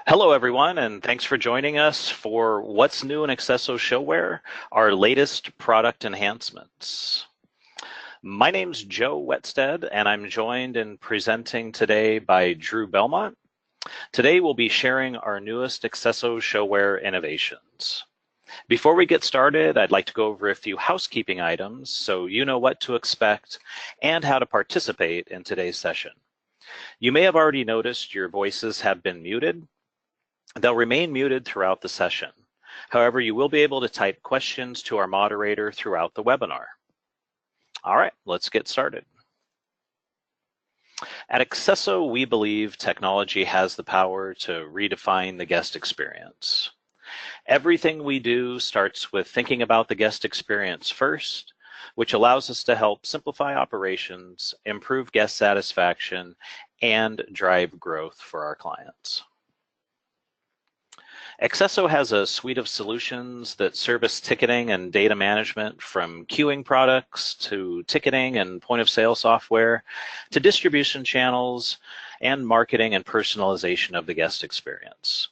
Hello, everyone, and thanks for joining us for What's New in accesso ShoWare, our latest product enhancements. My name's Joe Wetstead, and I'm joined in presenting today by Drew Belmont. Today, we'll be sharing our newest accesso ShoWare innovations. Before we get started, I'd like to go over a few housekeeping items so you know what to expect and how to participate in today's session. You may have already noticed your voices have been muted. They'll remain muted throughout the session. However, you will be able to type questions to our moderator throughout the webinar. All right, let's get started. At accesso, we believe technology has the power to redefine the guest experience. Everything we do starts with thinking about the guest experience first, which allows us to help simplify operations, improve guest satisfaction, and drive growth for our clients. Accesso has a suite of solutions that service ticketing and data management, from queuing products to ticketing and point-of-sale software to distribution channels and marketing and personalization of the guest experience.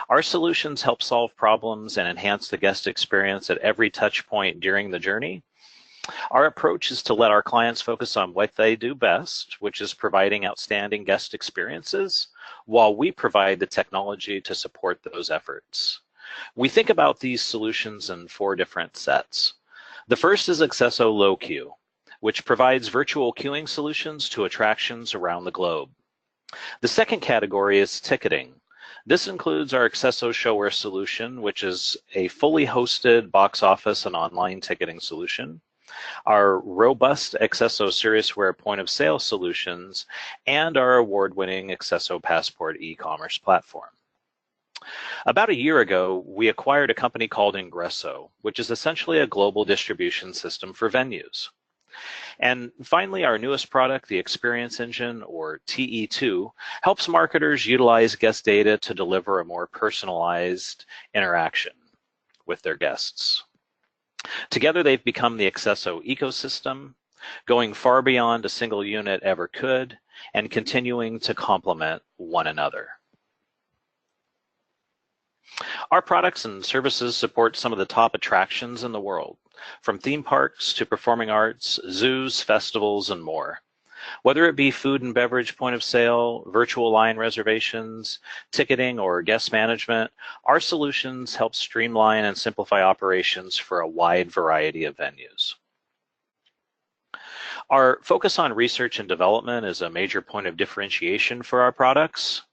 Our solutions help solve problems and enhance the guest experience at every touch point during the journey. Our approach is to let our clients focus on what they do best, which is providing outstanding guest experiences, while we provide the technology to support those efforts. We think about these solutions in 4 different sets. The first is accesso Low Queue, which provides virtual queuing solutions to attractions around the globe. The second category is ticketing. This includes our accesso ShoWare solution, which is a fully hosted box office and online ticketing solution, our robust accesso SeriousWare point-of-sale solutions, and our award-winning accesso Passport e-commerce platform. About a year ago, we acquired a company called Ingresso, which is essentially a global distribution system for venues. And finally, our newest product, the Experience Engine, or TE2, helps marketers utilize guest data to deliver a more personalized interaction with their guests. Together, they've become the accesso ecosystem, going far beyond a single unit ever could, and continuing to complement one another. Our products and services support some of the top attractions in the world, from theme parks to performing arts, zoos, festivals, and more. Whether it be food and beverage point of sale, virtual line reservations, ticketing, or guest management, our solutions help streamline and simplify operations for a wide variety of venues. Our focus on research and development is a major point of differentiation for our products.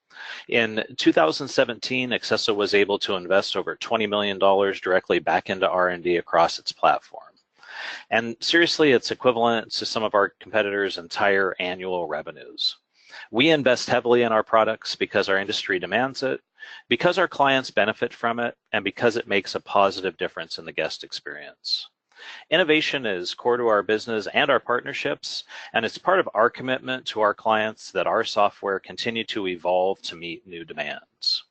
In 2017, accesso was able to invest over $20 million directly back into R&D across its platform. And seriously, it's equivalent to some of our competitors' entire annual revenues. We invest heavily in our products because our industry demands it, because our clients benefit from it, and because it makes a positive difference in the guest experience. Innovation is core to our business and our partnerships, and it's part of our commitment to our clients that our software continue to evolve to meet new demands.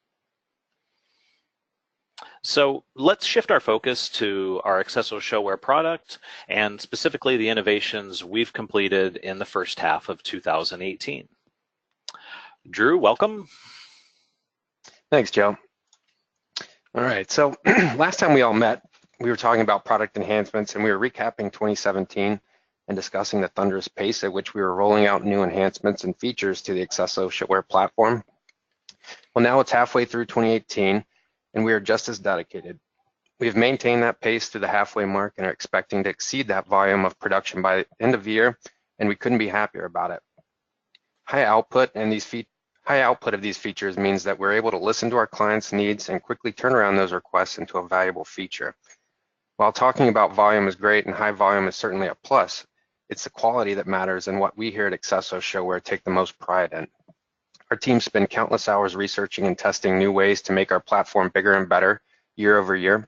So let's shift our focus to our accesso ShoWare product, and specifically the innovations we've completed in the first half of 2018. Drew, welcome. Thanks, Joe. All right, so last time we all met, we were talking about product enhancements, and we were recapping 2017 and discussing the thunderous pace at which we were rolling out new enhancements and features to the accesso ShoWare platform. Well, now it's halfway through 2018, and we are just as dedicated. We have maintained that pace to the halfway mark and are expecting to exceed that volume of production by the end of the year, and we couldn't be happier about it. High output of these features means that we're able to listen to our clients' needs and quickly turn around those requests into a valuable feature. While talking about volume is great and high volume is certainly a plus, it's the quality that matters and what we here at accesso ShoWare take the most pride in. Our team spend countless hours researching and testing new ways to make our platform bigger and better year over year.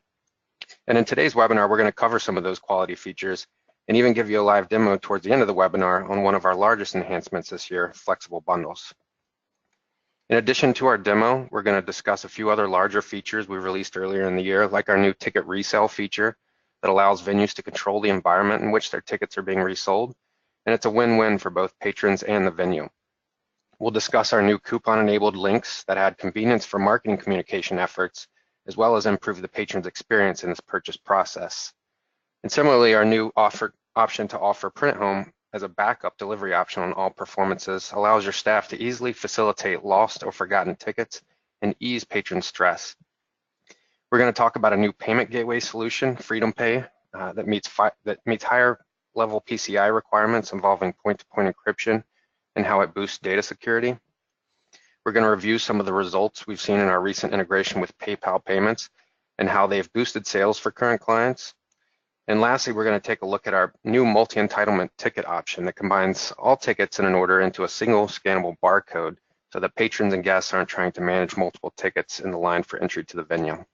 And in today's webinar, we're going to cover some of those quality features and even give you a live demo towards the end of the webinar on one of our largest enhancements this year, flexible bundles. In addition to our demo, we're going to discuss a few other larger features we released earlier in the year, like our new ticket resale feature that allows venues to control the environment in which their tickets are being resold. And it's a win-win for both patrons and the venue. we'll discuss our new coupon-enabled links that add convenience for marketing communication efforts, as well as improve the patron's experience in this purchase process. And similarly, our new option to offer print home as a backup delivery option on all performances allows your staff to easily facilitate lost or forgotten tickets and ease patron stress. We're going to talk about a new payment gateway solution, Freedom Pay, that meets higher level PCI requirements involving point-to-point encryption and how it boosts data security. We're going to review some of the results we've seen in our recent integration with PayPal payments and how they've boosted sales for current clients. And lastly, we're going to take a look at our new multi-entitlement ticket option that combines all tickets in an order into a single scannable barcode so that patrons and guests aren't trying to manage multiple tickets in the line for entry to the venue.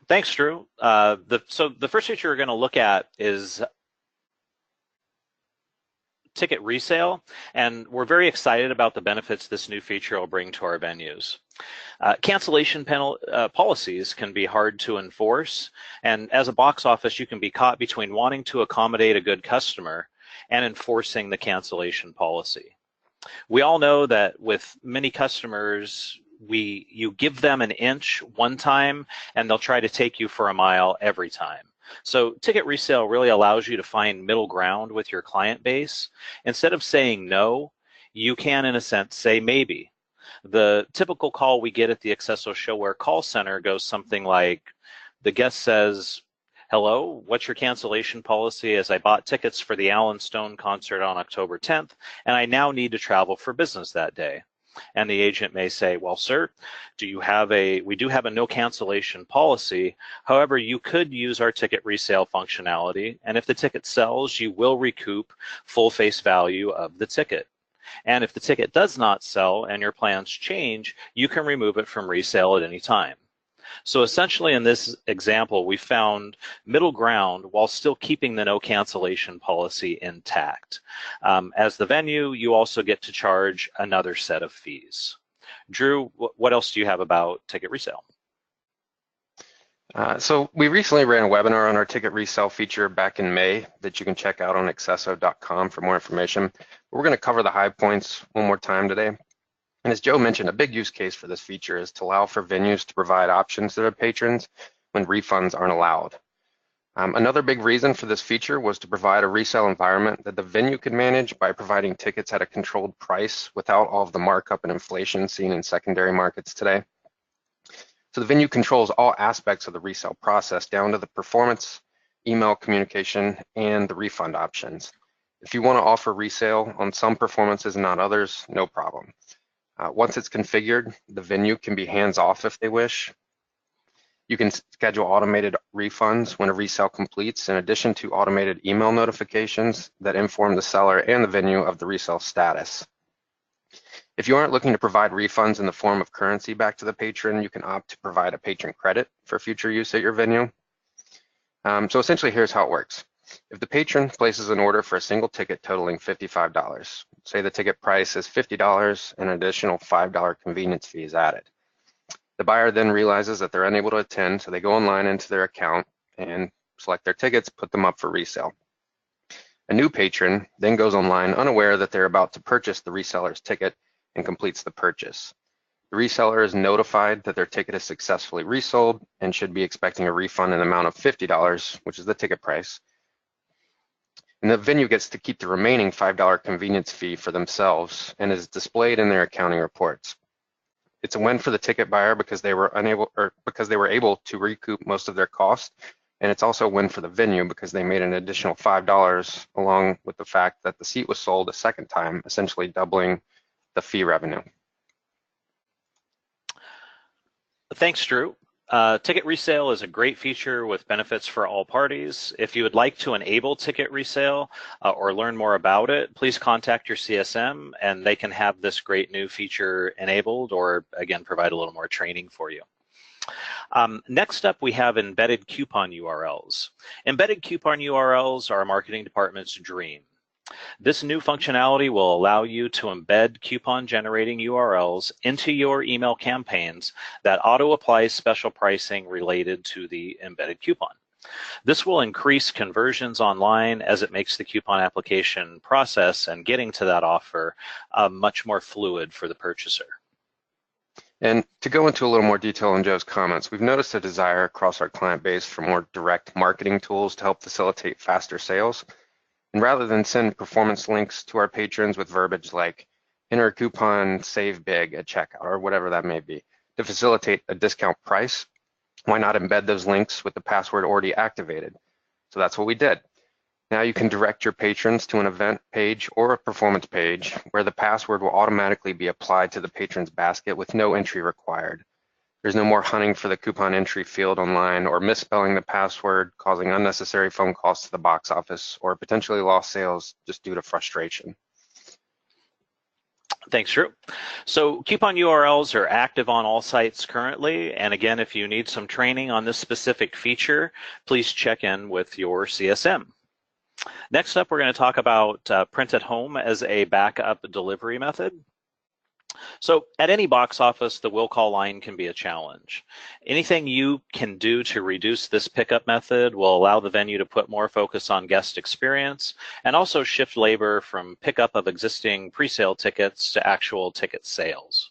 Thanks, Drew. So the first feature we're going to look at is ticket resale, and we're very excited about the benefits this new feature will bring to our venues. Cancellation policies can be hard to enforce, and as a box office, you can be caught between wanting to accommodate a good customer and enforcing the cancellation policy. We all know that with many customers, you give them an inch one time, and they'll try to take you for a mile every time. So ticket resale really allows you to find middle ground with your client base. Instead of saying no, you can, in a sense, say maybe. The typical call we get at the accesso ShoWare call center goes something like, the guest says, "Hello, what's your cancellation policy as I bought tickets for the Alan Stone concert on October 10th, and I now need to travel for business that day?" And the agent may say, "Well, sir, we do have a no cancellation policy. However, you could use our ticket resale functionality, and if the ticket sells, you will recoup full face value of the ticket. And if the ticket does not sell and your plans change, you can remove it from resale at any time." So essentially in this example, we found middle ground while still keeping the no cancellation policy intact. As the venue, you also get to charge another set of fees. Drew, what else do you have about ticket resale? So we recently ran a webinar on our ticket resale feature back in May that you can check out on accesso.com for more information. We're going to cover the high points one more time today. And as Joe mentioned, a big use case for this feature is to allow for venues to provide options to their patrons when refunds aren't allowed. Another big reason for this feature was to provide a resale environment that the venue could manage by providing tickets at a controlled price without all of the markup and inflation seen in secondary markets today. So the venue controls all aspects of the resale process down to the performance, email communication, and the refund options. If you want to offer resale on some performances and not others, no problem. Once it's configured, the venue can be hands-off if they wish. You can schedule automated refunds when a resale completes, in addition to automated email notifications that inform the seller and the venue of the resale status. If you aren't looking to provide refunds in the form of currency back to the patron, you can opt to provide a patron credit for future use at your venue. So essentially, here's how it works. If the patron places an order for a single ticket totaling $55, say the ticket price is $50 and an additional $5 convenience fee is added. The buyer then realizes that they're unable to attend, so they go online into their account and select their tickets, put them up for resale. A new patron then goes online unaware that they're about to purchase the reseller's ticket and completes the purchase. The reseller is notified that their ticket is successfully resold and should be expecting a refund in the amount of $50, which is the ticket price. And the venue gets to keep the remaining $5 convenience fee for themselves and is displayed in their accounting reports. It's a win for the ticket buyer because they were able to recoup most of their cost, and it's also a win for the venue because they made an additional $5 along with the fact that the seat was sold a second time, essentially doubling the fee revenue. Thanks, Drew. Ticket resale is a great feature with benefits for all parties. If you would like to enable ticket resale or learn more about it, please contact your CSM and they can have this great new feature enabled or, again, provide a little more training for you. Next up, we have embedded coupon URLs. Embedded coupon URLs are a marketing department's dream. This new functionality will allow you to embed coupon generating URLs into your email campaigns that auto-applies special pricing related to the embedded coupon. This will increase conversions online as it makes the coupon application process and getting to that offer much more fluid for the purchaser. And to go into a little more detail on Joe's comments, we've noticed a desire across our client base for more direct marketing tools to help facilitate faster sales. And rather than send performance links to our patrons with verbiage like enter a coupon, save big at checkout, or whatever that may be, to facilitate a discount price, why not embed those links with the password already activated? So that's what we did. Now you can direct your patrons to an event page or a performance page where the password will automatically be applied to the patron's basket with no entry required. There's no more hunting for the coupon entry field online or misspelling the password, causing unnecessary phone calls to the box office or potentially lost sales just due to frustration. Thanks, Drew. So coupon URLs are active on all sites currently. And again, if you need some training on this specific feature, please check in with your CSM. Next up, we're going to talk about print at home as a backup delivery method. So at any box office, the will call line can be a challenge. Anything you can do to reduce this pickup method will allow the venue to put more focus on guest experience and also shift labor from pickup of existing pre-sale tickets to actual ticket sales.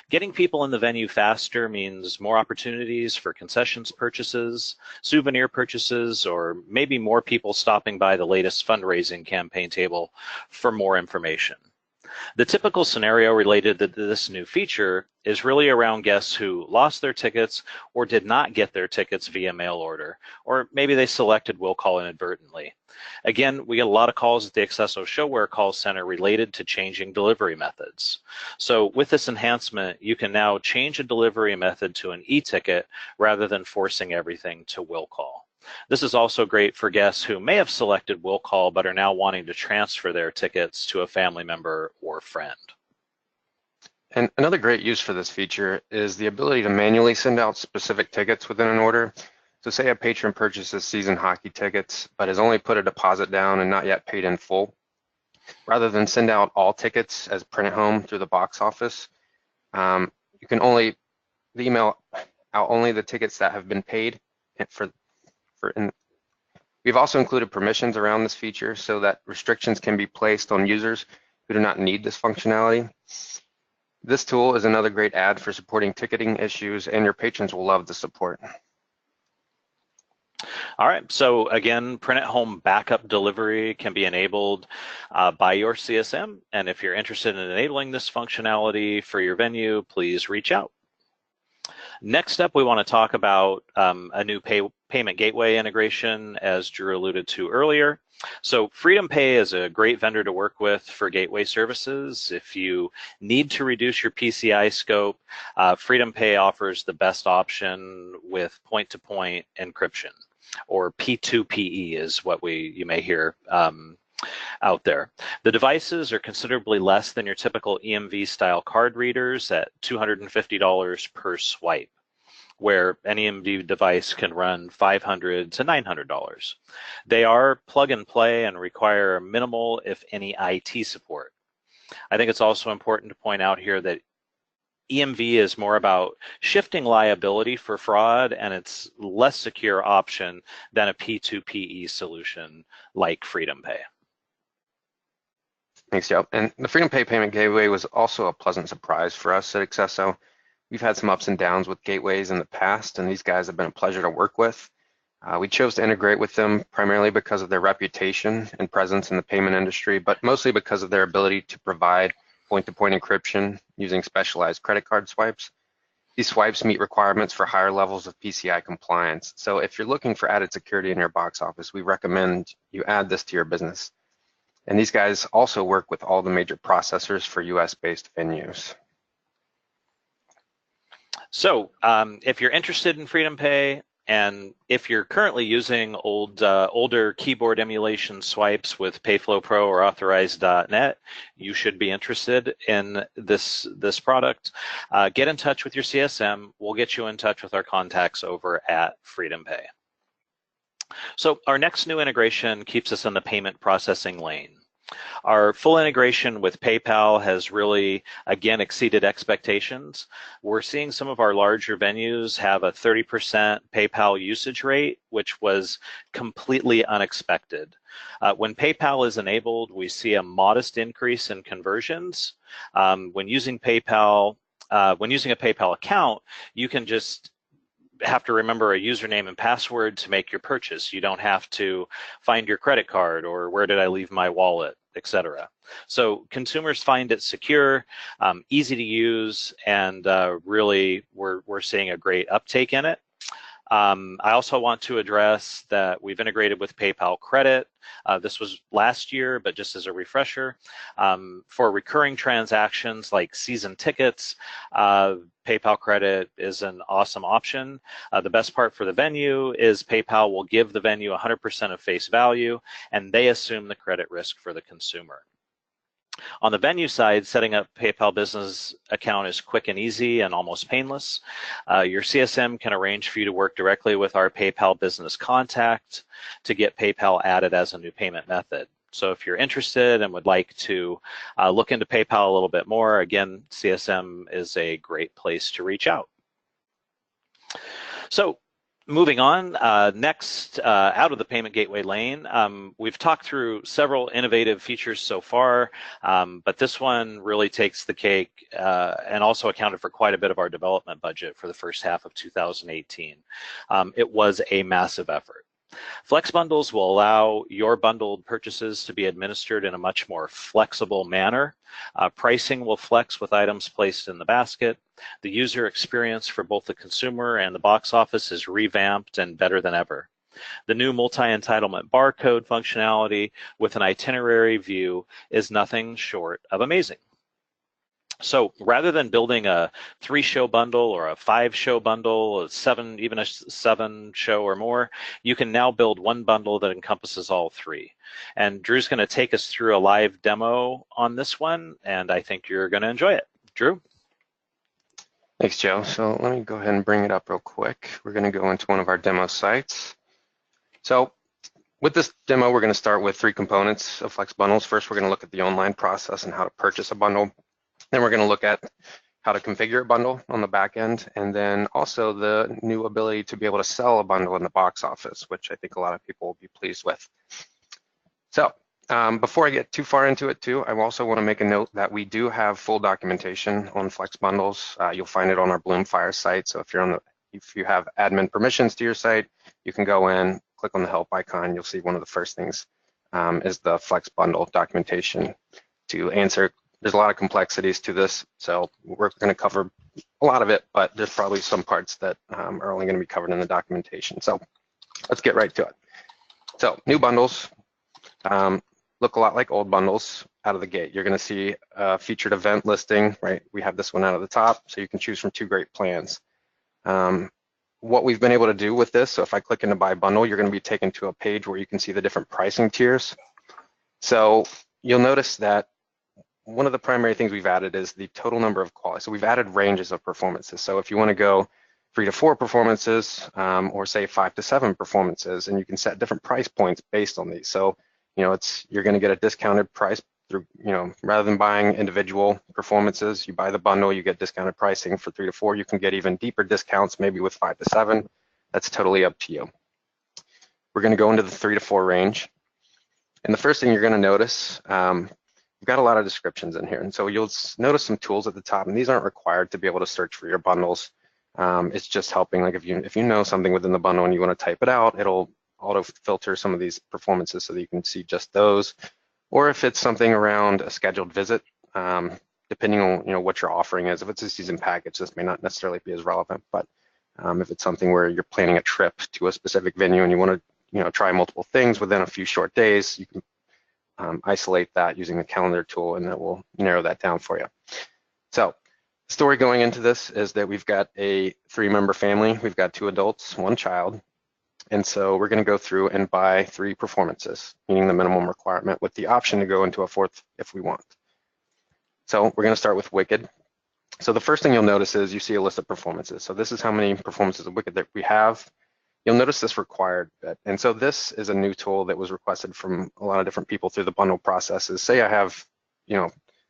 Getting people in the venue faster means more opportunities for concessions purchases, souvenir purchases, or maybe more people stopping by the latest fundraising campaign table for more information. The typical scenario related to this new feature is really around guests who lost their tickets or did not get their tickets via mail order, or maybe they selected will call inadvertently. Again, we get a lot of calls at the accesso ShoWare call center related to changing delivery methods. So with this enhancement, you can now change a delivery method to an e-ticket rather than forcing everything to will call. This is also great for guests who may have selected will call but are now wanting to transfer their tickets to a family member or friend. And another great use for this feature is the ability to manually send out specific tickets within an order. So say a patron purchases season hockey tickets but has only put a deposit down and not yet paid in full. Rather than send out all tickets as print at home through the box office, you can only email out only the tickets that have been paid and we've also included permissions around this feature so that restrictions can be placed on users who do not need this functionality. This tool is another great add for supporting ticketing issues, and your patrons will love the support. All right, so again, print at home backup delivery can be enabled by your CSM. And if you're interested in enabling this functionality for your venue, please reach out. Next up, we want to talk about a new payment gateway integration, as Drew alluded to earlier. So FreedomPay is a great vendor to work with for gateway services. If you need to reduce your PCI scope, FreedomPay offers the best option with point-to-point encryption, or P2PE is what you may hear out there. The devices are considerably less than your typical EMV style card readers at $250 per swipe, where an EMV device can run $500 to $900. They are plug and play and require minimal, if any, IT support. I think it's also important to point out here that EMV is more about shifting liability for fraud, and it's less secure option than a P2PE solution like FreedomPay. Thanks, Joe. And the FreedomPay payment gateway was also a pleasant surprise for us at accesso. We've had some ups and downs with gateways in the past, and these guys have been a pleasure to work with. We chose to integrate with them primarily because of their reputation and presence in the payment industry, but mostly because of their ability to provide point-to-point encryption using specialized credit card swipes. These swipes meet requirements for higher levels of PCI compliance. So if you're looking for added security in your box office, we recommend you add this to your business. And these guys also work with all the major processors for US-based venues. So if you're interested in FreedomPay, and if you're currently using older keyboard emulation swipes with PayFlow Pro or Authorize.net, you should be interested in this product. Get in touch with your CSM. We'll get you in touch with our contacts over at FreedomPay. So our next new integration keeps us in the payment processing lane. Our full integration with PayPal has really, again, exceeded expectations. We're seeing some of our larger venues have a 30% PayPal usage rate, which was completely unexpected. When PayPal is enabled, we see a modest increase in conversions. When using PayPal, when using a PayPal account, you can just have to remember a username and password to make your purchase. You don't have to find your credit card or where did I leave my wallet, etc. So consumers find it secure, easy to use, and really we're seeing a great uptake in it. I also want to address that we've integrated with PayPal Credit. This was last year, but just as a refresher, for recurring transactions like season tickets, PayPal Credit is an awesome option. The best part for the venue is PayPal will give the venue 100% of face value, and they assume the credit risk for the consumer. On the venue side, setting up PayPal business account is quick and easy and almost painless. Your CSM can arrange for you to work directly with our PayPal business contact to get PayPal added as a new payment method. So if you're interested and would like to look into PayPal a little bit more, again, CSM is a great place to reach out. So moving on, next, out of the payment gateway lane, we've talked through several innovative features so far, but this one really takes the cake and also accounted for quite a bit of our development budget for the first half of 2018. It was a massive effort. Flex bundles will allow your bundled purchases to be administered in a much more flexible manner. Pricing will flex with items placed in the basket. The user experience for both the consumer and the box office is revamped and better than ever. The new multi-entitlement barcode functionality with an itinerary view is nothing short of amazing. So rather than building a 3-show bundle or a 5-show bundle, even a 7-show or more, you can now build one bundle that encompasses all 3. And Drew's going to take us through a live demo on this one, and I think you're going to enjoy it. Drew? Thanks, Joe. So let me go ahead and bring it up real quick. We're going to go into one of our demo sites. So with this demo, we're going to start with 3 components of Flex bundles. First, we're going to look at the online process and how to purchase a bundle. Then we're going to look at how to configure a bundle on the back end, and then also the new ability to be able to sell a bundle in the box office, which I think a lot of people will be pleased with. So before I get too far into it too, I also want to make a note that we do have full documentation on Flex bundles. You'll find it on our Bloomfire site. So if you have admin permissions to your site, you can go in, click on the help icon. You'll see one of the first things is the Flex bundle documentation to answer. There's a lot of complexities to this, so we're going to cover a lot of it, but there's probably some parts that are only going to be covered in the documentation. So let's get right to it. So new bundles look a lot like old bundles out of the gate. You're going to see a featured event listing, right? We have this one out of the top, so you can choose from 2 great plans. What we've been able to do with this, so if I click into buy bundle, you're going to be taken to a page where you can see the different pricing tiers. So you'll notice that one of the primary things we've added is the total number of qualities. So we've added ranges of performances. So if you want to go 3 to 4 performances, or say 5 to 7 performances, and you can set different price points based on these. So, you're going to get a discounted price through, rather than buying individual performances, you buy the bundle, you get discounted pricing for 3 to 4. You can get even deeper discounts, maybe with 5 to 7. That's totally up to you. We're going to go into the 3 to 4 range. And the first thing you're going to notice, we've got a lot of descriptions in here. And so you'll notice some tools at the top, and these aren't required to be able to search for your bundles. It's just helping, like if you know something within the bundle and you want to type it out, it'll auto filter some of these performances so that you can see just those. Or if it's something around a scheduled visit, depending on what your offering is. If it's a season package, this may not necessarily be as relevant, but if it's something where you're planning a trip to a specific venue and you want to try multiple things within a few short days, you can isolate that using the calendar tool, and that will narrow that down for you. So the story going into this is that we've got a 3-member family. We've got 2 adults, 1 child. And so we're going to go through and buy 3 performances, meaning the minimum requirement, with the option to go into a 4th if we want. So we're going to start with Wicked. So the first thing you'll notice is you see a list of performances. So this is how many performances of Wicked that we have. you'll notice this required bit. And so this is a new tool that was requested from a lot of different people through the bundle processes. Say I have,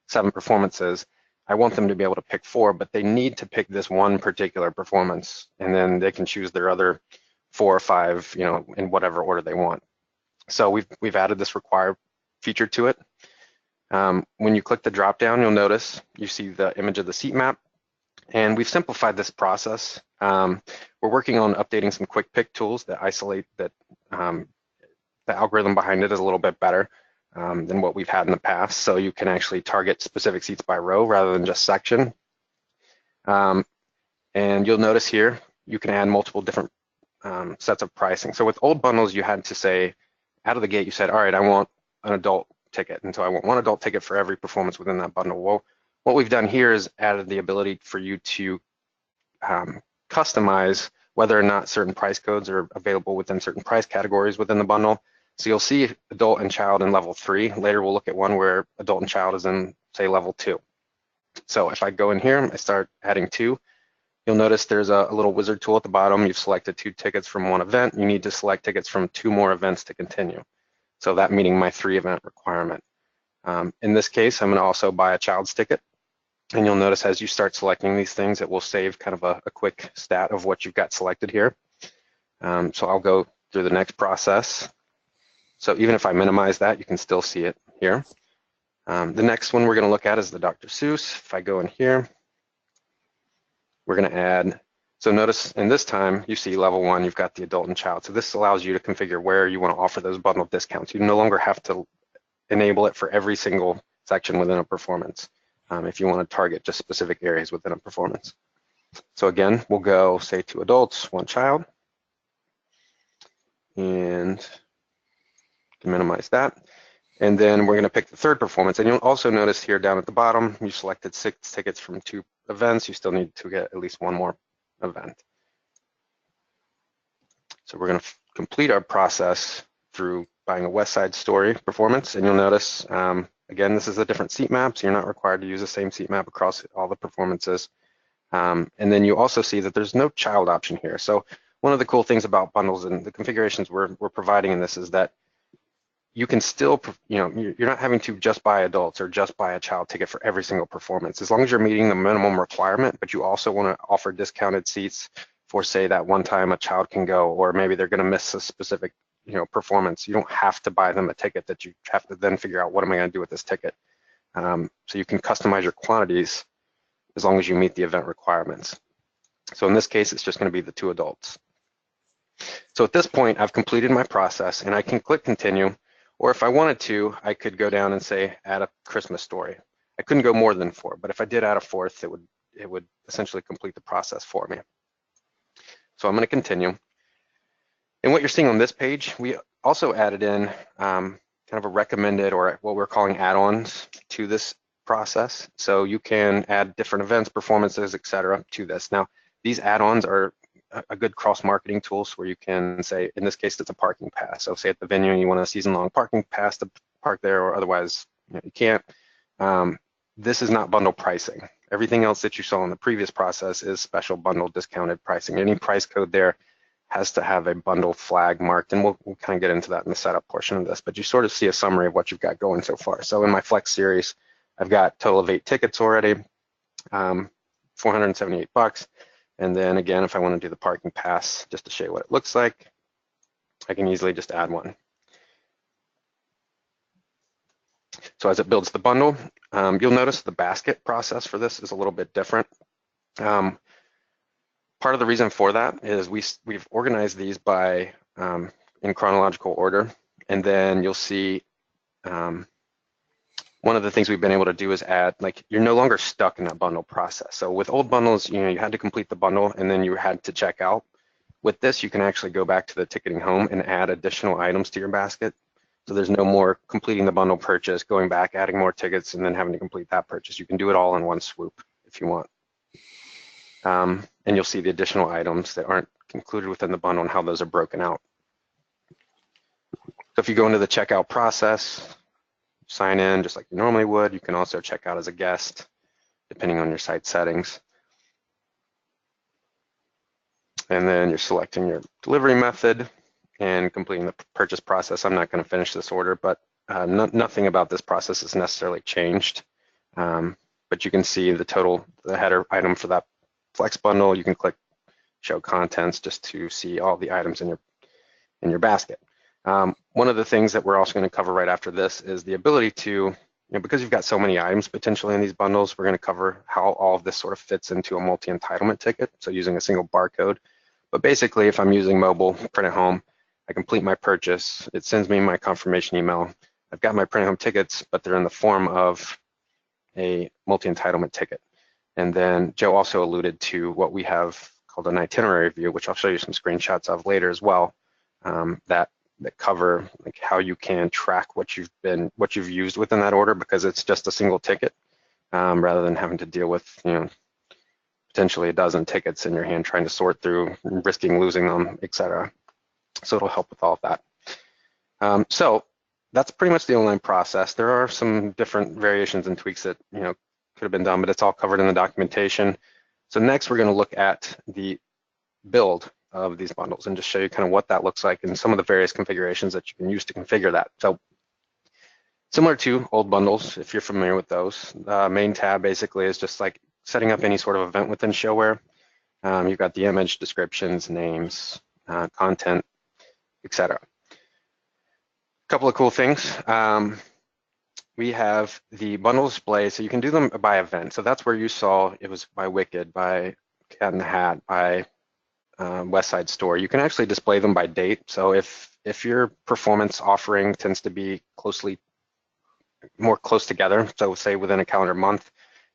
7 performances. I want them to be able to pick 4, but they need to pick this one particular performance, and then they can choose their other 4 or 5, in whatever order they want. So we've added this require feature to it. When you click the drop down, you'll notice you see the image of the seat map, and we've simplified this process. We're working on updating some quick pick tools that isolate that the algorithm behind it is a little bit better than what we've had in the past. So you can actually target specific seats by row rather than just section. And you'll notice here, you can add multiple different sets of pricing. So with old bundles, you had to say, out of the gate, you said, all right, I want an adult ticket. And so I want one adult ticket for every performance within that bundle. Well, what we've done here is added the ability for you to customize whether or not certain price codes are available within certain price categories within the bundle. So you'll see adult and child in level 3. Later we'll look at one where adult and child is in, say, level 2. So if I go in here, I start adding 2, you'll notice there's a little wizard tool at the bottom. You've selected 2 tickets from 1 event. You need to select tickets from 2 more events to continue. So that meeting my 3 event requirement. In this case, I'm going to also buy a child's ticket. And you'll notice as you start selecting these things, it will save kind of a quick stat of what you've got selected here. So I'll go through the next process. So even if I minimize that, you can still see it here. The next one we're going to look at is the Dr. Seuss. If I go in here, we're going to add, so notice in this time, you see level 1, you've got the adult and child. So this allows you to configure where you want to offer those bundle discounts. You no longer have to enable it for every single section within a performance if you want to target just specific areas within a performance. So again, we'll go, say, 2 adults, 1 child, and minimize that. And then we're going to pick the 3rd performance. And you'll also notice here down at the bottom, you selected 6 tickets from 2 events. You still need to get at least 1 more event. So we're going to complete our process through buying a West Side Story performance. And you'll notice, again, this is a different seat map, so you're not required to use the same seat map across all the performances. And then you also see that there's no child option here. So one of the cool things about bundles and the configurations we're providing in this is that you can still, you're not having to just buy adults or just buy a child ticket for every single performance, as long as you're meeting the minimum requirement, but you also want to offer discounted seats for, say, that one time a child can go, or maybe they're going to miss a specific, performance. You don't have to buy them a ticket that you have to then figure out, what am I going to do with this ticket? So you can customize your quantities as long as you meet the event requirements. So in this case, it's just going to be the 2 adults. So at this point, I've completed my process, and I can click continue. Or if I wanted to, I could go down and say, add a Christmas story. I couldn't go more than 4, but if I did add a 4th, it would essentially complete the process for me. So I'm going to continue. And what you're seeing on this page, we also added in kind of a recommended, or what we're calling add-ons to this process. So you can add different events, performances, etc. to this. Now, these add-ons are a good cross-marketing tools where you can say, in this case, it's a parking pass. So say at the venue, you want a season-long parking pass to park there, or otherwise you can't. This is not bundle pricing. Everything else that you saw in the previous process is special bundle discounted pricing. Any price code there has to have a bundle flag marked, and we'll kind of get into that in the setup portion of this, but you sort of see a summary of what you've got going so far. So in my Flex series, I've got a total of 8 tickets already, $478. And then again, if I want to do the parking pass, just to show you what it looks like, I can easily just add one. So as it builds the bundle, you'll notice the basket process for this is a little bit different. Part of the reason for that is we've organized these by in chronological order, and then you'll see one of the things we've been able to do is add, like, you're no longer stuck in that bundle process. So with old bundles, you had to complete the bundle and then you had to check out. With this, you can actually go back to the ticketing home and add additional items to your basket. So there's no more completing the bundle purchase, going back, adding more tickets, and then having to complete that purchase. You can do it all in one swoop if you want. And you'll see the additional items that aren't included within the bundle and how those are broken out. So if you go into the checkout process, sign in just like you normally would. You can also check out as a guest, depending on your site settings. And then you're selecting your delivery method and completing the purchase process. I'm not going to finish this order, but nothing about this process is necessarily changed. But you can see the header item for that flex bundle. You can click show contents just to see all the items in your basket. One of the things that we're also going to cover right after this is the ability to, because you've got so many items potentially in these bundles, we're going to cover how all of this sort of fits into a multi-entitlement ticket, so using a single barcode. But basically, if I'm using mobile, print at home, I complete my purchase, it sends me my confirmation email. I've got my print at home tickets, but they're in the form of a multi-entitlement ticket. And then Joe also alluded to what we have called an itinerary view, which I'll show you some screenshots of later as well, that cover like how you can track what you've used within that order, because it's just a single ticket, rather than having to deal with potentially a dozen tickets in your hand trying to sort through, risking losing them, etc. So it'll help with all of that. So that's pretty much the online process. There are some different variations and tweaks that could have been done, but it's all covered in the documentation. So next we're going to look at the build of these bundles and just show you kind of what that looks like and some of the various configurations that you can use to configure that. So similar to old bundles, if you're familiar with those, main tab basically is just like setting up any sort of event within ShoWare. You've got the image, descriptions, names, content, etc. A couple of cool things. We have the bundle display, so you can do them by event. So that's where you saw it was by Wicked, by Cat in the Hat, by West Side Store. You can actually display them by date. So if your performance offering tends to be more close together, so say within a calendar month,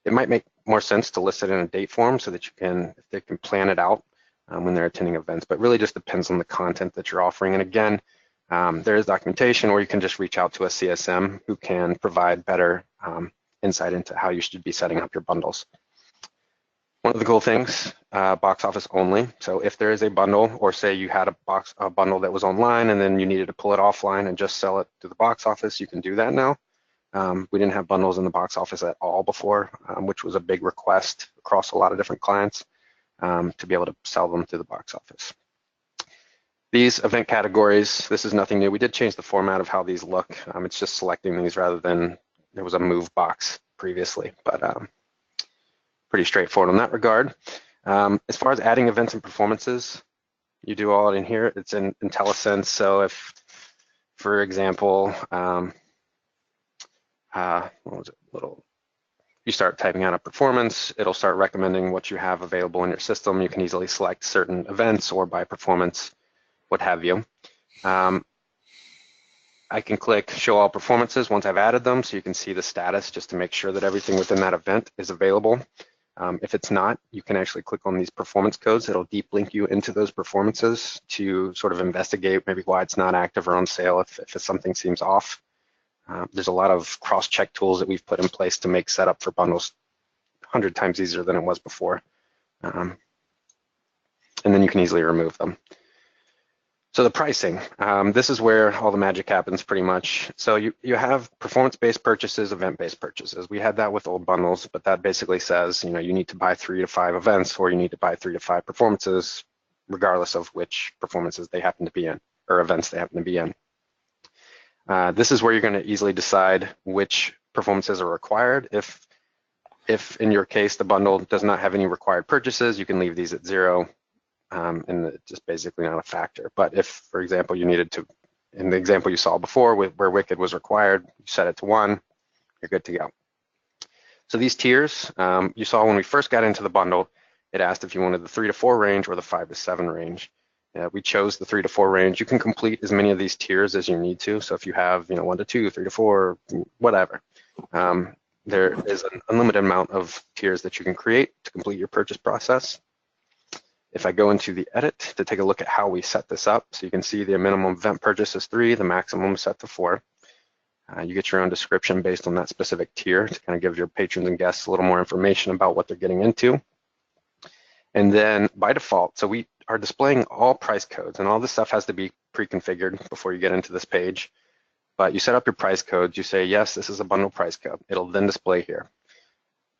it might make more sense to list it in a date form so that they can plan it out when they're attending events. But really just depends on the content that you're offering. And again, there is documentation, or you can just reach out to a CSM who can provide better insight into how you should be setting up your bundles. One of the cool things, box office only. So if there is a bundle, or say you had a bundle that was online and then you needed to pull it offline and just sell it to the box office, you can do that now. We didn't have bundles in the box office at all before, which was a big request across a lot of different clients to be able to sell them through the box office. These event categories, this is nothing new. We did change the format of how these look. It's just selecting these rather than there was a move box previously, but pretty straightforward in that regard. As far as adding events and performances, you do all in here. It's in IntelliSense. So if, for example, you start typing out a performance, it'll start recommending what you have available in your system. You can easily select certain events or by performance, what have you. I can click show all performances once I've added them, so you can see the status just to make sure that everything within that event is available. If it's not, you can actually click on these performance codes. It'll deep link you into those performances to sort of investigate maybe why it's not active or on sale if something seems off. There's a lot of cross-check tools that we've put in place to make setup for bundles 100 times easier than it was before. And then you can easily remove them. So the pricing, this is where all the magic happens pretty much. So you have performance-based purchases, event-based purchases. We had that with old bundles, but that basically says, you need to buy 3 to 5 events, or you need to buy 3 to 5 performances, regardless of which performances they happen to be in, or events they happen to be in. This is where you're going to easily decide which performances are required. If in your case, the bundle does not have any required purchases, you can leave these at 0. And it's just basically not a factor. But if, for example, you needed to, in the example you saw before where Wicked was required, you set it to 1, you're good to go. So these tiers, you saw when we first got into the bundle, it asked if you wanted the 3 to 4 range or the 5 to 7 range. We chose the 3 to 4 range. You can complete as many of these tiers as you need to. So if you have 1 to 2, 3 to 4, whatever, there is an unlimited amount of tiers that you can create to complete your purchase process. If I go into the edit to take a look at how we set this up, so you can see the minimum event purchase is 3, the maximum is set to 4. You get your own description based on that specific tier to kind of give your patrons and guests a little more information about what they're getting into. And then by default, so we are displaying all price codes, and all this stuff has to be pre-configured before you get into this page. But you set up your price codes, you say, yes, this is a bundle price code. It'll then display here.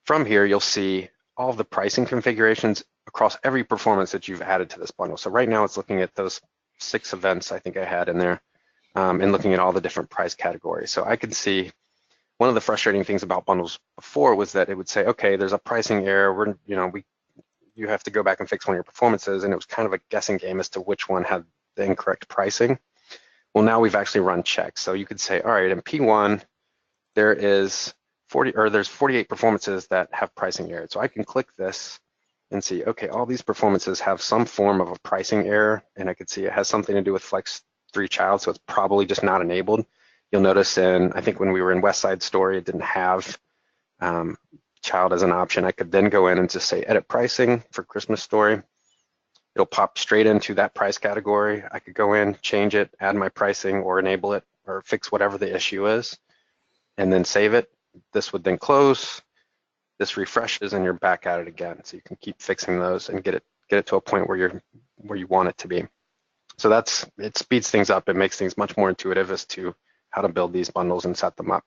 From here, you'll see all of the pricing configurations across every performance that you've added to this bundle. So right now it's looking at those 6 events I think I had in there, and looking at all the different price categories. So I can see one of the frustrating things about bundles before was that it would say, okay, there's a pricing error. You have to go back and fix one of your performances, and it was kind of a guessing game as to which one had the incorrect pricing. Well, now we've actually run checks. So you could say, all right, in P1, there's 48 performances that have pricing error. So I can click this and see, okay, all these performances have some form of a pricing error, and I could see it has something to do with Flex 3 Child, so it's probably just not enabled. You'll notice I think when we were in West Side Story, it didn't have child as an option. I could then go in and just say edit pricing for Christmas Story. It'll pop straight into that price category. I could go in, change it, add my pricing, or enable it, or fix whatever the issue is, and then save it. This would then close. This refreshes, and you're back at it again. So you can keep fixing those and get it to a point where you want it to be. So it speeds things up. It makes things much more intuitive as to how to build these bundles and set them up.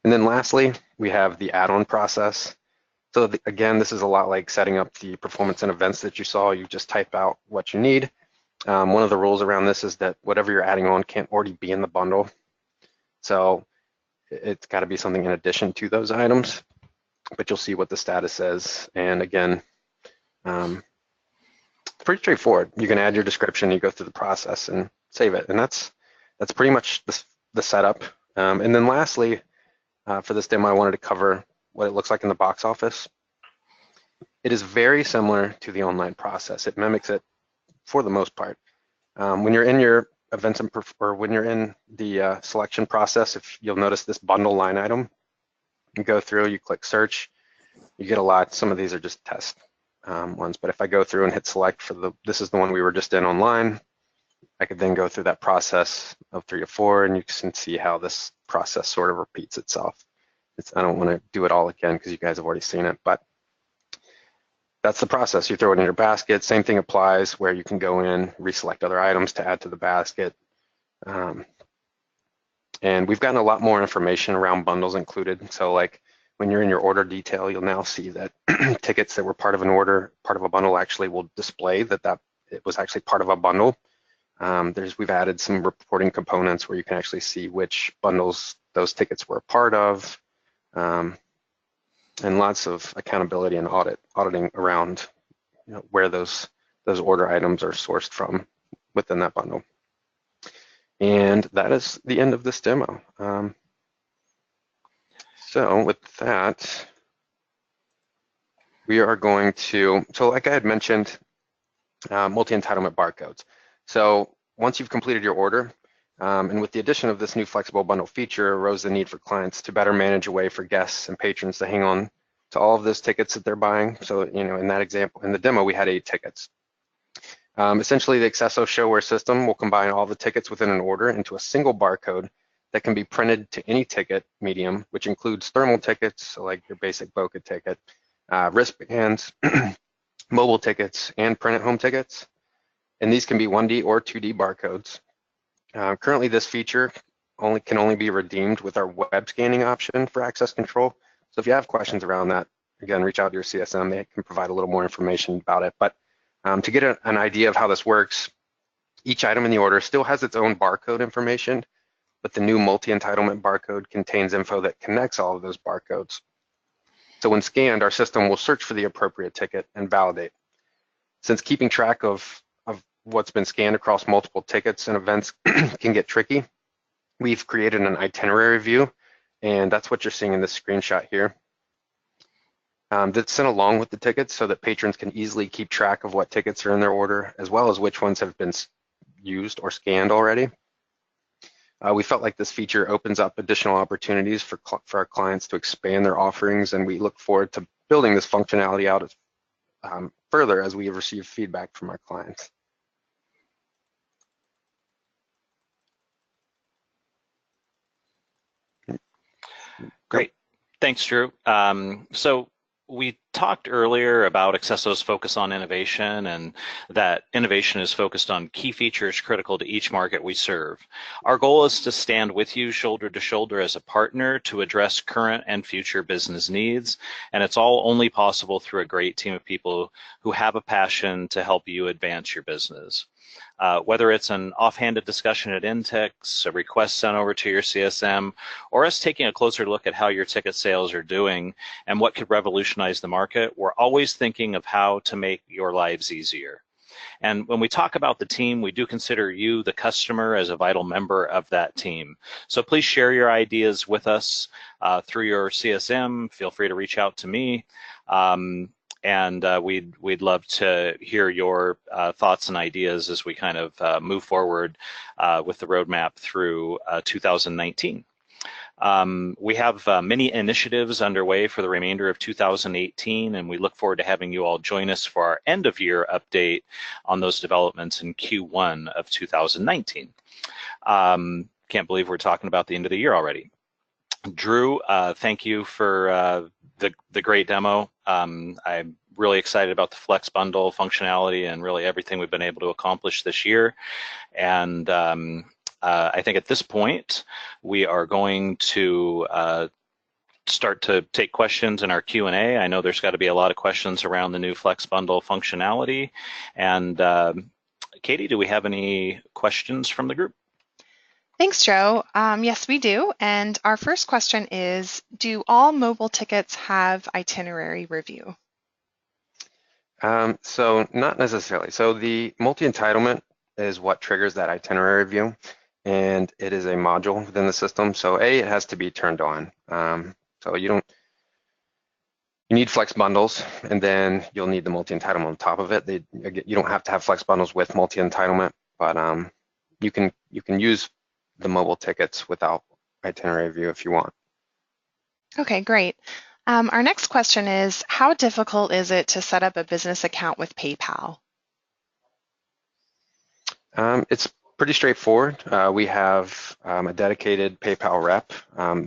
And then lastly, we have the add-on process. So again, this is a lot like setting up the performance and events that you saw. You just type out what you need. One of the rules around this is that whatever you're adding on can't already be in the bundle. So it's got to be something in addition to those items, but you'll see what the status is. And again, pretty straightforward. You can add your description, you go through the process and save it. And that's pretty much the setup. And then lastly, for this demo, I wanted to cover what it looks like in the box office. It is very similar to the online process. It mimics it for the most part. When you're in your events or when you're in the selection process, if you'll notice this bundle line item, you go through, you click search, you get a lot. Some of these are just test ones, but if I go through and hit select for this is the one we were just in online, I could then go through that process of 3 to 4, and you can see how this process sort of repeats itself. I don't want to do it all again because you guys have already seen it, but that's the process. You throw it in your basket. Same thing applies where you can go in, reselect other items to add to the basket. And we've gotten a lot more information around bundles included. So like when you're in your order detail, you'll now see that tickets that were part of an order, part of a bundle actually will display that it was actually part of a bundle. We've added some reporting components where you can actually see which bundles those tickets were a part of, and lots of accountability and auditing around where those order items are sourced from within that bundle. And that is the end of this demo. So with that, we are going to, so like I had mentioned, multi-entitlement barcodes. So once you've completed your order, and with the addition of this new flexible bundle feature, arose the need for clients to better manage a way for guests and patrons to hang on to all of those tickets that they're buying. So, in that example, in the demo, we had 8 tickets. Essentially, the accesso ShoWare system will combine all the tickets within an order into a single barcode that can be printed to any ticket medium, which includes thermal tickets, so like your basic Boca ticket, wristbands, mobile tickets, and print at home tickets. And these can be 1D or 2D barcodes. Currently, this feature can only be redeemed with our web scanning option for access control. So if you have questions around that, again, reach out to your CSM. They can provide a little more information about it. But to get an idea of how this works, each item in the order still has its own barcode information, but the new multi-entitlement barcode contains info that connects all of those barcodes. So when scanned, our system will search for the appropriate ticket and validate. Since keeping track of what's been scanned across multiple tickets and events can get tricky, we've created an itinerary view, and that's what you're seeing in this screenshot here. That's sent along with the tickets so that patrons can easily keep track of what tickets are in their order, as well as which ones have been used or scanned already. We felt like this feature opens up additional opportunities for our clients to expand their offerings, and we look forward to building this functionality out further as we receive feedback from our clients. Great. Thanks, Drew. So we talked earlier about Accesso's focus on innovation, and that innovation is focused on key features critical to each market we serve. Our goal is to stand with you shoulder to shoulder as a partner to address current and future business needs, and it's all only possible through a great team of people who have a passion to help you advance your business. Whether it's an offhanded discussion at Intex, a request sent over to your CSM, or us taking a closer look at how your ticket sales are doing and what could revolutionize the market, we're always thinking of how to make your lives easier. And when we talk about the team, we do consider you, the customer, as a vital member of that team. So please share your ideas with us through your CSM. Feel free to reach out to me. And we'd love to hear your thoughts and ideas as we kind of move forward with the roadmap through 2019. We have many initiatives underway for the remainder of 2018, and we look forward to having you all join us for our end of year update on those developments in Q1 of 2019. Can't believe we're talking about the end of the year already. Drew, thank you for the great demo. I'm really excited about the Flex Bundle functionality and really everything we've been able to accomplish this year. And I think at this point, we are going to start to take questions in our Q&A. I know there's got to be a lot of questions around the new Flex Bundle functionality. And Katie, do we have any questions from the group? Thanks, Joe. Yes, we do. And our first question is, do all mobile tickets have itinerary review? So not necessarily. So the multi-entitlement is what triggers that itinerary review, and it is a module within the system. So it has to be turned on. So you need Flex Bundles, and then you'll need the multi-entitlement on top of it. You don't have to have Flex Bundles with multi-entitlement, but you can use the mobile tickets without itinerary view if you want. Okay, great. Our next question is, how difficult is it to set up a business account with PayPal? It's pretty straightforward. We have a dedicated PayPal rep.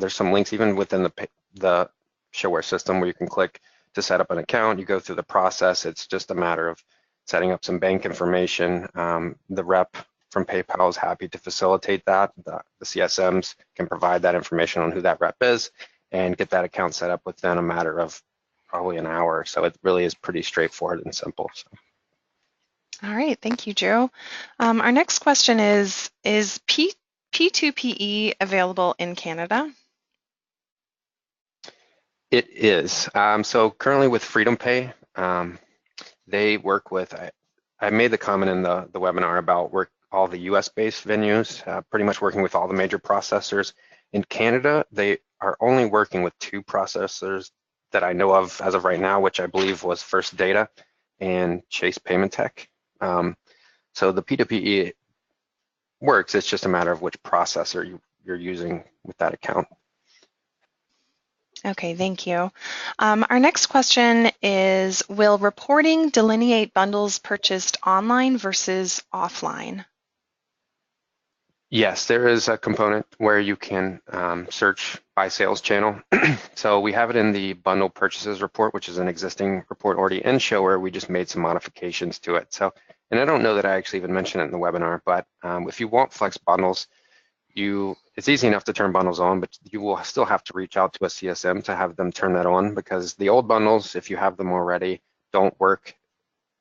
There's some links even within the ShoWare system where you can click to set up an account. You go through the process. It's just a matter of setting up some bank information. The rep from PayPal is happy to facilitate that. The CSMs can provide that information on who that rep is and get that account set up within a matter of probably an hour. So it really is pretty straightforward and simple. So. All right, thank you, Joe. Our next question is P2PE available in Canada? It is. So currently with Freedom Pay, they work with, I made the comment in the webinar about all the US-based venues, pretty much working with all the major processors. In Canada, they are only working with 2 processors that I know of as of right now, which I believe was First Data and Chase Payment Tech. So the P2PE works, it's just a matter of which processor you're using with that account. Okay, thank you. Our next question is, will reporting delineate bundles purchased online versus offline? Yes, there is a component where you can search by sales channel. So we have it in the bundle purchases report, which is an existing report already in ShoWare. We just made some modifications to it. So, and I don't know that I actually even mentioned it in the webinar, but if you want Flex Bundles, it's easy enough to turn bundles on, but you will still have to reach out to a CSM to have them turn that on, because the old bundles, if you have them already, don't work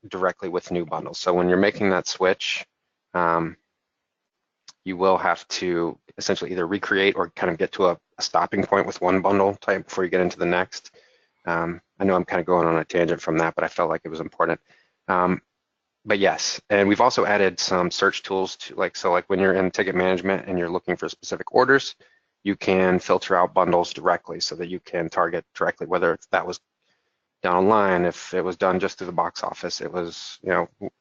directly with new bundles. So when you're making that switch, you will have to essentially either recreate or kind of get to a stopping point with one bundle type before you get into the next. I know I'm kind of going on a tangent from that, but I felt like it was important. But yes, and we've also added some search tools to like when you're in ticket management and you're looking for specific orders, you can filter out bundles directly so that you can target directly, whether that was done online, if it was done just through the box office, it was,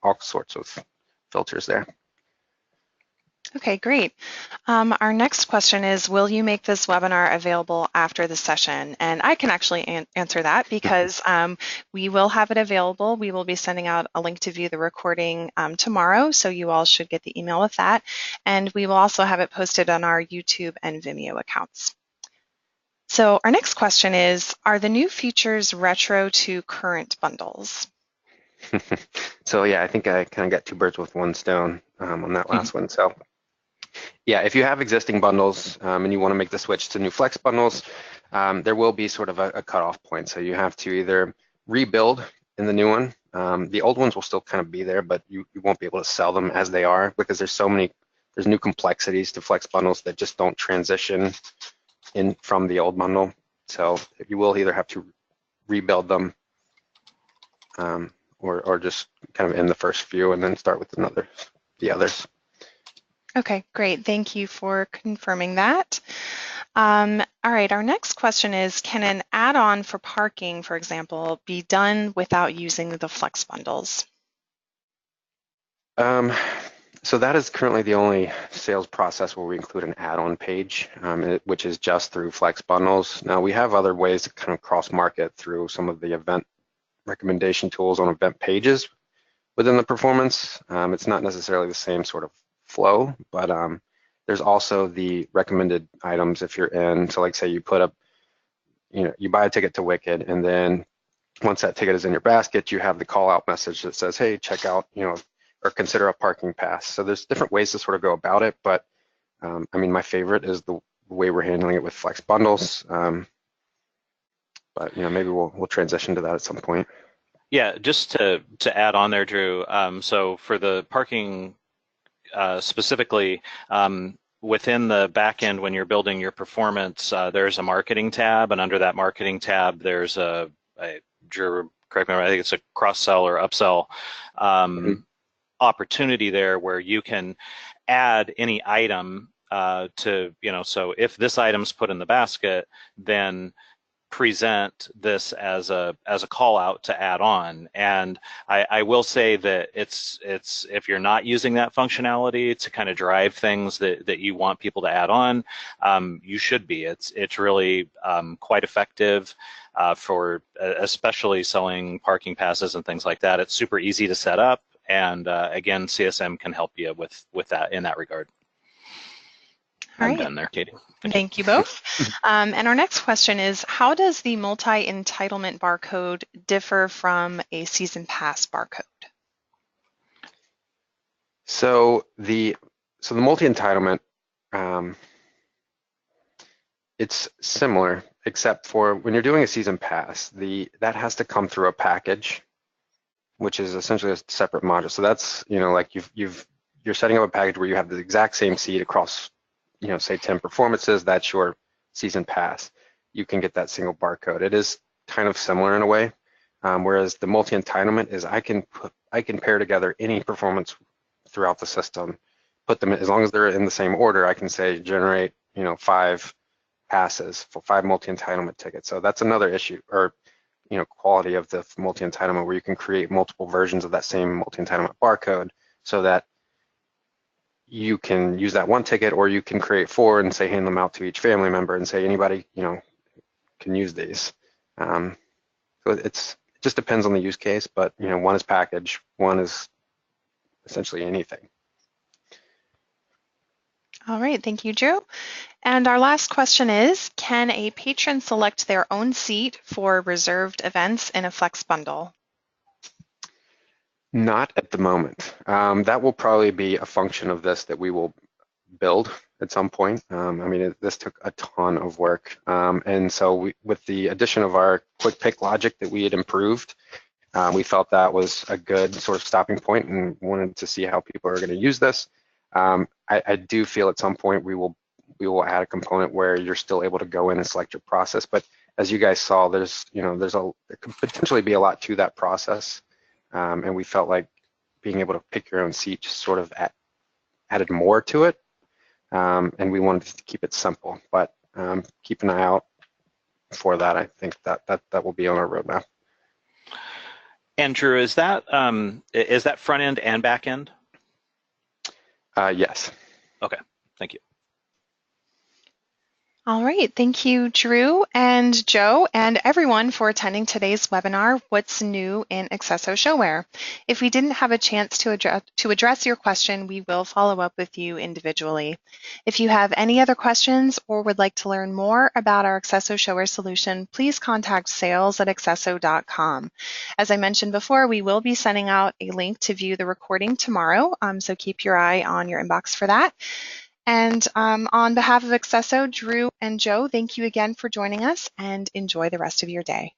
all sorts of filters there. Okay, great. Our next question is, will you make this webinar available after the session? And I can actually answer that because we will have it available. We will be sending out a link to view the recording tomorrow, so you all should get the email with that. And we will also have it posted on our YouTube and Vimeo accounts. So our next question is, are the new features retro to current bundles? So yeah, I think I kind of got two birds with one stone on that last one. So yeah, if you have existing bundles and you want to make the switch to new Flex bundles, there will be sort of a cutoff point. So you have to either rebuild in the new one. The old ones will still kind of be there, but you won't be able to sell them as they are because there's new complexities to Flex bundles that just don't transition in from the old bundle. So you will either have to rebuild them or just kind of end the first few and then start with the others. Okay, great. Thank you for confirming that. All right, our next question is, can an add-on for parking, for example, be done without using the Flex bundles? So that is currently the only sales process where we include an add-on page, which is just through Flex bundles. Now we have other ways to kind of cross-market through some of the event recommendation tools on event pages within the performance. It's not necessarily the same sort of flow, but there's also the recommended items if you're in. So like say you put up, you buy a ticket to Wicked, and then once that ticket is in your basket, you have the call out message that says, hey, check out, or consider a parking pass. So there's different ways to sort of go about it, but I mean, my favorite is the way we're handling it with Flex bundles. But maybe we'll transition to that at some point. Yeah, just to add on there, Drew. So for the parking specifically, within the backend, when you're building your performance, there's a marketing tab, and under that marketing tab, there's Drew, correct me, I think it's a cross-sell or upsell opportunity there where you can add any item to, so if this item's put in the basket, then present this as a call out to add on. And I will say that it's if you're not using that functionality to kind of drive things that you want people to add on, you should be. It's really quite effective for especially selling parking passes and things like that. It's super easy to set up, and again, CSM can help you with that in that regard. I'm done there, Katie. Thank you both. And our next question is, how does the multi-entitlement barcode differ from a season pass barcode? So the multi-entitlement, it's similar, except for when you're doing a season pass, that has to come through a package, which is essentially a separate module. So that's, like you're setting up a package where you have the exact same seat across, say 10 performances. That's your season pass. You can get that single barcode. It is kind of similar in a way, whereas the multi-entitlement is I can pair together any performance throughout the system, put them as long as they're in the same order. I can say generate 5 passes for 5 multi-entitlement tickets. So that's another issue or quality of the multi-entitlement, where you can create multiple versions of that same multi-entitlement barcode so that you can use that one ticket, or you can create 4 and say hand them out to each family member and say anybody can use these. So it just depends on the use case, but one is package, one is essentially anything. All right, thank you, Drew. And our last question is, can a patron select their own seat for reserved events in a Flex bundle? Not at the moment. That will probably be a function of this that we will build at some point. I mean, this took a ton of work. And so with the addition of our quick pick logic that we had improved, we felt that was a good sort of stopping point and wanted to see how people are going to use this. I do feel at some point we will add a component where you're still able to go in and select your process. But as you guys saw, there could potentially be a lot to that process. And we felt like being able to pick your own seat just sort of added more to it. And we wanted to keep it simple, but keep an eye out for that. I think that will be on our roadmap. Andrew, is that front end and back end? Yes. Okay, thank you. All right, thank you, Drew and Joe, and everyone for attending today's webinar, What's New in accesso ShoWare. If we didn't have a chance to address your question, we will follow up with you individually. If you have any other questions or would like to learn more about our accesso ShoWare solution, please contact sales@accesso.com. As I mentioned before, we will be sending out a link to view the recording tomorrow, so keep your eye on your inbox for that. And on behalf of accesso, Drew and Joe, thank you again for joining us and enjoy the rest of your day.